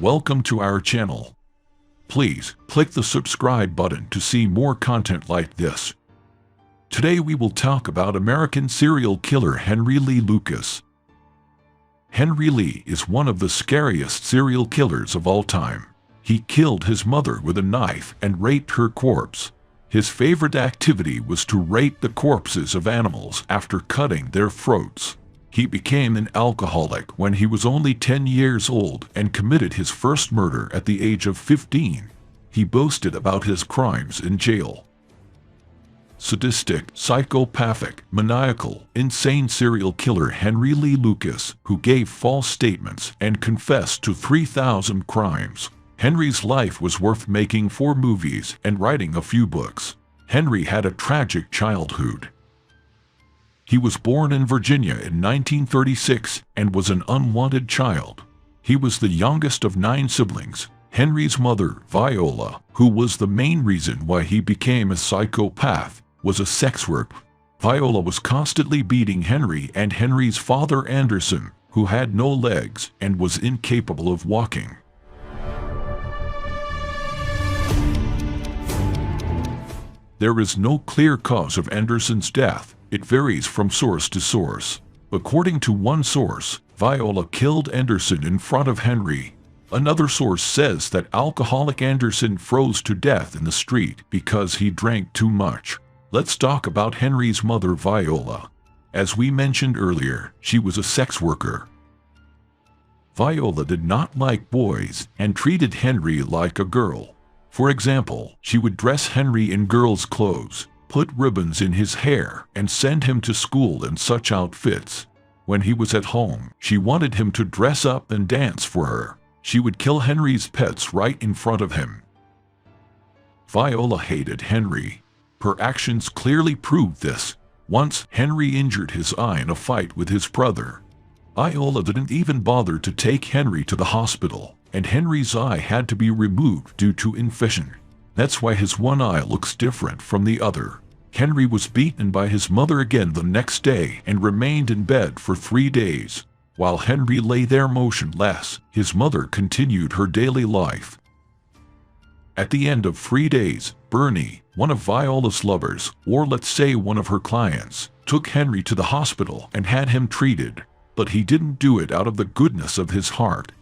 Welcome to our channel. Please click the subscribe button to see more content like this. Today we will talk about American serial killer Henry Lee Lucas. Henry Lee is one of the scariest serial killers of all time. He killed his mother with a knife and raped her corpse. His favorite activity was to rape the corpses of animals after cutting their throats. He became an alcoholic when he was only 10 years old and committed his first murder at the age of 15. He boasted about his crimes in jail. Sadistic, psychopathic, maniacal, insane serial killer Henry Lee Lucas, who gave false statements and confessed to 3,000 crimes. Henry's life was worth making 4 movies and writing a few books. Henry had a tragic childhood. He was born in Virginia in 1936 and was an unwanted child. He was the youngest of 9 siblings. Henry's mother, Viola, who was the main reason why he became a psychopath, was a sex worker. Viola was constantly beating Henry and Henry's father Anderson, who had no legs and was incapable of walking. There is no clear cause of Anderson's death. It varies from source to source. According to one source, Viola killed Anderson in front of Henry. Another source says that alcoholic Anderson froze to death in the street because he drank too much. Let's talk about Henry's mother, Viola. As we mentioned earlier, she was a sex worker. Viola did not like boys and treated Henry like a girl. For example, she would dress Henry in girls' clothes, put ribbons in his hair, and send him to school in such outfits. When he was at home, she wanted him to dress up and dance for her. She would kill Henry's pets right in front of him. Viola hated Henry. Her actions clearly proved this. Once, Henry injured his eye in a fight with his brother. Viola didn't even bother to take Henry to the hospital, and Henry's eye had to be removed due to infection. That's why his one eye looks different from the other. Henry was beaten by his mother again the next day and remained in bed for 3 days. While Henry lay there motionless, his mother continued her daily life. At the end of 3 days, Bernie, one of Viola's lovers, or let's say one of her clients, took Henry to the hospital and had him treated, but he didn't do it out of the goodness of his heart.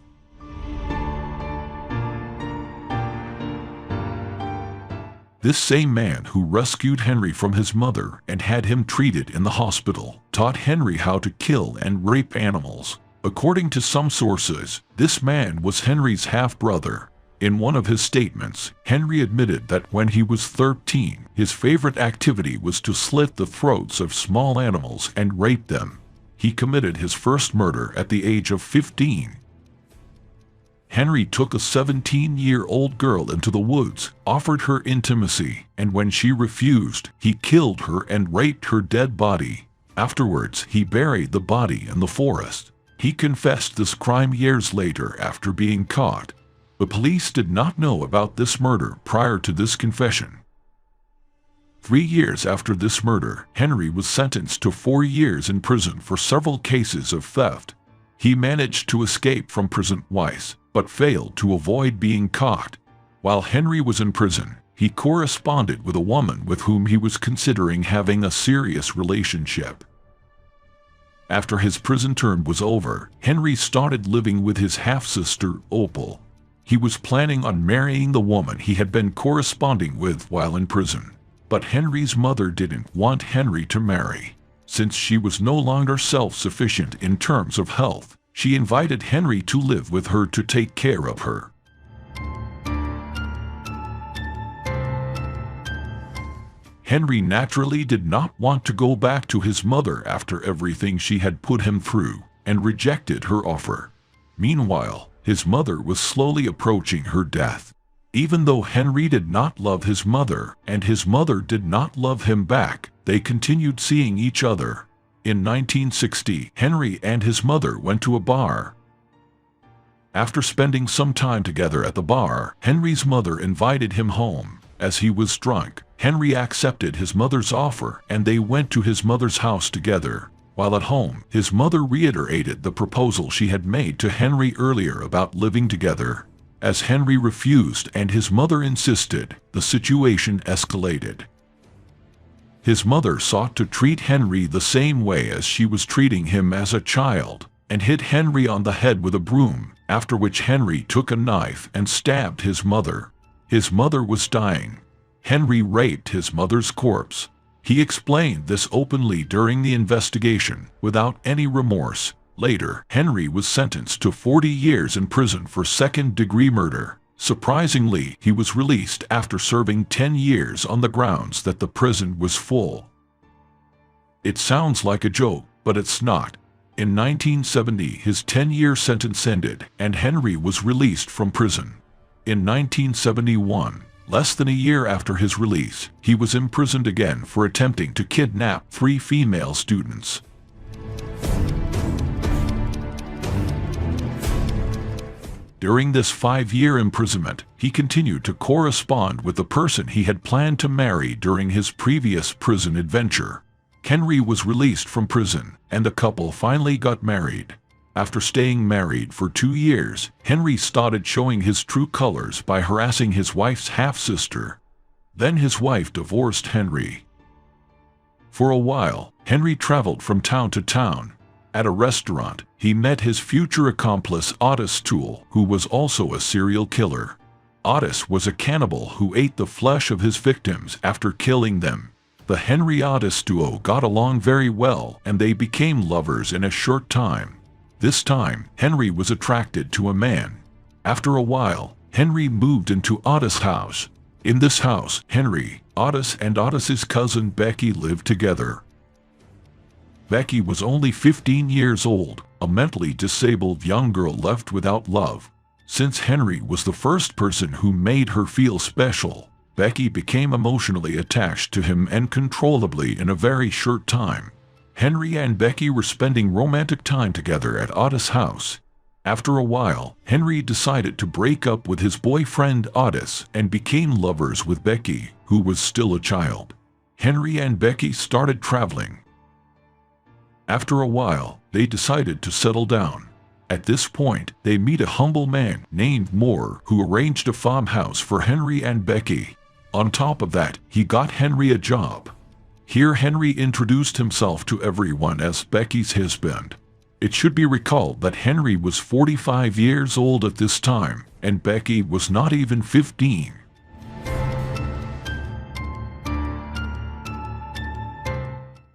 This same man who rescued Henry from his mother and had him treated in the hospital taught Henry how to kill and rape animals. According to some sources, this man was Henry's half-brother. In one of his statements, Henry admitted that when he was 13, his favorite activity was to slit the throats of small animals and rape them. He committed his first murder at the age of 15. Henry took a 17-year-old girl into the woods, offered her intimacy, and when she refused, he killed her and raped her dead body. Afterwards, he buried the body in the forest. He confessed this crime years later after being caught. The police did not know about this murder prior to this confession. 3 years after this murder, Henry was sentenced to 4 years in prison for several cases of theft. He managed to escape from prison twice, but failed to avoid being caught. While Henry was in prison, he corresponded with a woman with whom he was considering having a serious relationship. After his prison term was over, Henry started living with his half-sister, Opal. He was planning on marrying the woman he had been corresponding with while in prison. But Henry's mother didn't want Henry to marry. Since she was no longer self-sufficient in terms of health, she invited Henry to live with her to take care of her. Henry naturally did not want to go back to his mother after everything she had put him through, and rejected her offer. Meanwhile, his mother was slowly approaching her death. Even though Henry did not love his mother, and his mother did not love him back, they continued seeing each other. In 1960, Henry and his mother went to a bar. After spending some time together at the bar, Henry's mother invited him home. As he was drunk, Henry accepted his mother's offer and they went to his mother's house together. While at home, his mother reiterated the proposal she had made to Henry earlier about living together. As Henry refused and his mother insisted, the situation escalated. His mother sought to treat Henry the same way as she was treating him as a child, and hit Henry on the head with a broom, after which Henry took a knife and stabbed his mother. His mother was dying. Henry raped his mother's corpse. He explained this openly during the investigation, without any remorse. Later, Henry was sentenced to 40 years in prison for second-degree murder. Surprisingly, he was released after serving 10 years on the grounds that the prison was full. It sounds like a joke, but it's not. In 1970, his 10-year sentence ended, and Henry was released from prison. In 1971, less than a year after his release, he was imprisoned again for attempting to kidnap 3 female students. During this 5-year imprisonment, he continued to correspond with the person he had planned to marry during his previous prison adventure. Henry was released from prison, and the couple finally got married. After staying married for 2 years, Henry started showing his true colors by harassing his wife's half-sister. Then his wife divorced Henry. For a while, Henry traveled from town to town. At a restaurant, he met his future accomplice Otis, who was also a serial killer. Otis was a cannibal who ate the flesh of his victims after killing them. The Henry-Otis duo got along very well, and they became lovers in a short time. This time, Henry was attracted to a man. After a while, Henry moved into Otis' house. In this house, Henry, Otis, and Otis's cousin Becky lived together. Becky was only 15 years old, a mentally disabled young girl left without love. Since Henry was the first person who made her feel special, Becky became emotionally attached to him uncontrollably in a very short time. Henry and Becky were spending romantic time together at Otis' house. After a while, Henry decided to break up with his boyfriend Otis and became lovers with Becky, who was still a child. Henry and Becky started traveling. After a while, they decided to settle down. At this point, they meet a humble man named Moore who arranged a farmhouse for Henry and Becky. On top of that, he got Henry a job. Here Henry introduced himself to everyone as Becky's husband. It should be recalled that Henry was 45 years old at this time, and Becky was not even 15.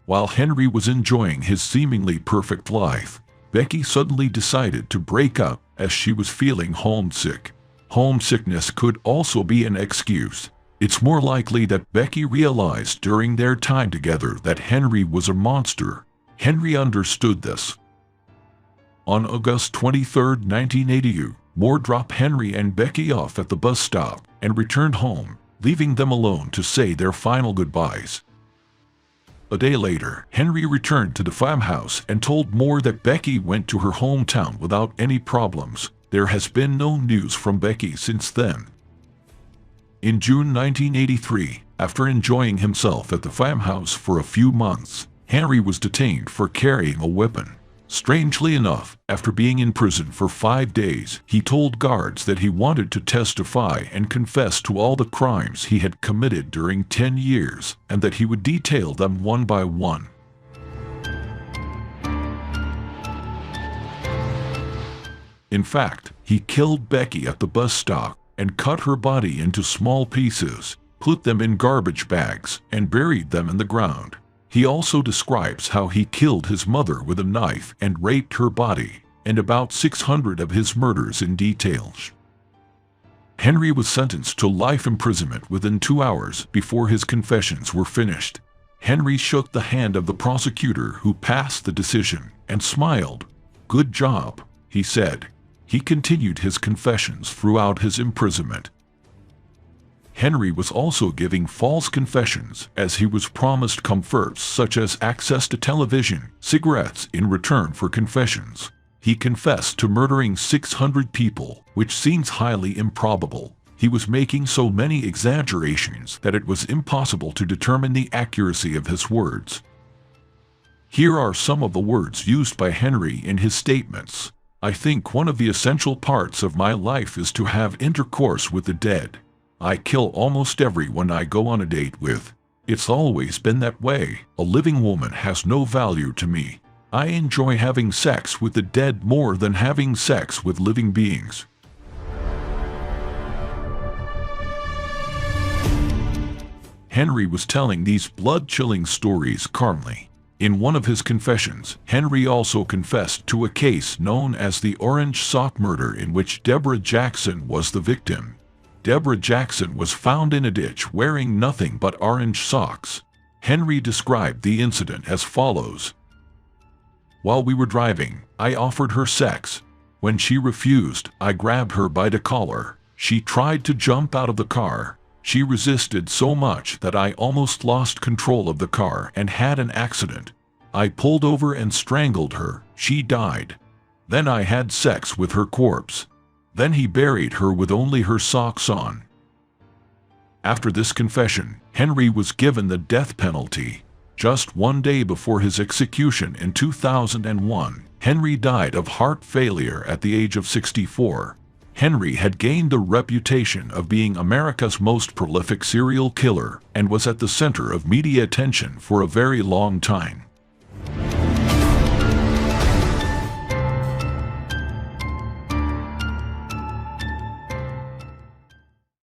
While Henry was enjoying his seemingly perfect life, Becky suddenly decided to break up as she was feeling homesick. Homesickness could also be an excuse. It's more likely that Becky realized during their time together that Henry was a monster. Henry understood this. On August 23, 1982, Moore dropped Henry and Becky off at the bus stop and returned home, leaving them alone to say their final goodbyes. A day later, Henry returned to the farmhouse and told Moore that Becky went to her hometown without any problems. There has been no news from Becky since then. In June 1983, after enjoying himself at the farmhouse for a few months, Henry was detained for carrying a weapon. Strangely enough, after being in prison for 5 days, he told guards that he wanted to testify and confess to all the crimes he had committed during 10 years, and that he would detail them one by one. In fact, he killed Becky at the bus stop and cut her body into small pieces, put them in garbage bags, and buried them in the ground. He also describes how he killed his mother with a knife and raped her body, and about 600 of his murders in detail. Henry was sentenced to life imprisonment within 2 hours before his confessions were finished. Henry shook the hand of the prosecutor who passed the decision and smiled. "Good job," he said. He continued his confessions throughout his imprisonment. Henry was also giving false confessions as he was promised comforts such as access to television, cigarettes in return for confessions. He confessed to murdering 600 people, which seems highly improbable. He was making so many exaggerations that it was impossible to determine the accuracy of his words. Here are some of the words used by Henry in his statements. I think one of the essential parts of my life is to have intercourse with the dead. I kill almost everyone I go on a date with. It's always been that way. A living woman has no value to me. I enjoy having sex with the dead more than having sex with living beings. Henry was telling these blood-chilling stories calmly. In one of his confessions, Henry also confessed to a case known as the Orange Sock Murder, in which Deborah Jackson was the victim. Deborah Jackson was found in a ditch wearing nothing but orange socks. Henry described the incident as follows. While we were driving, I offered her sex. When she refused, I grabbed her by the collar. She tried to jump out of the car. She resisted so much that I almost lost control of the car and had an accident. I pulled over and strangled her. She died. Then I had sex with her corpse. Then he buried her with only her socks on. After this confession, Henry was given the death penalty. Just one day before his execution in 2001, Henry died of heart failure at the age of 64. Henry had gained the reputation of being America's most prolific serial killer and was at the center of media attention for a very long time.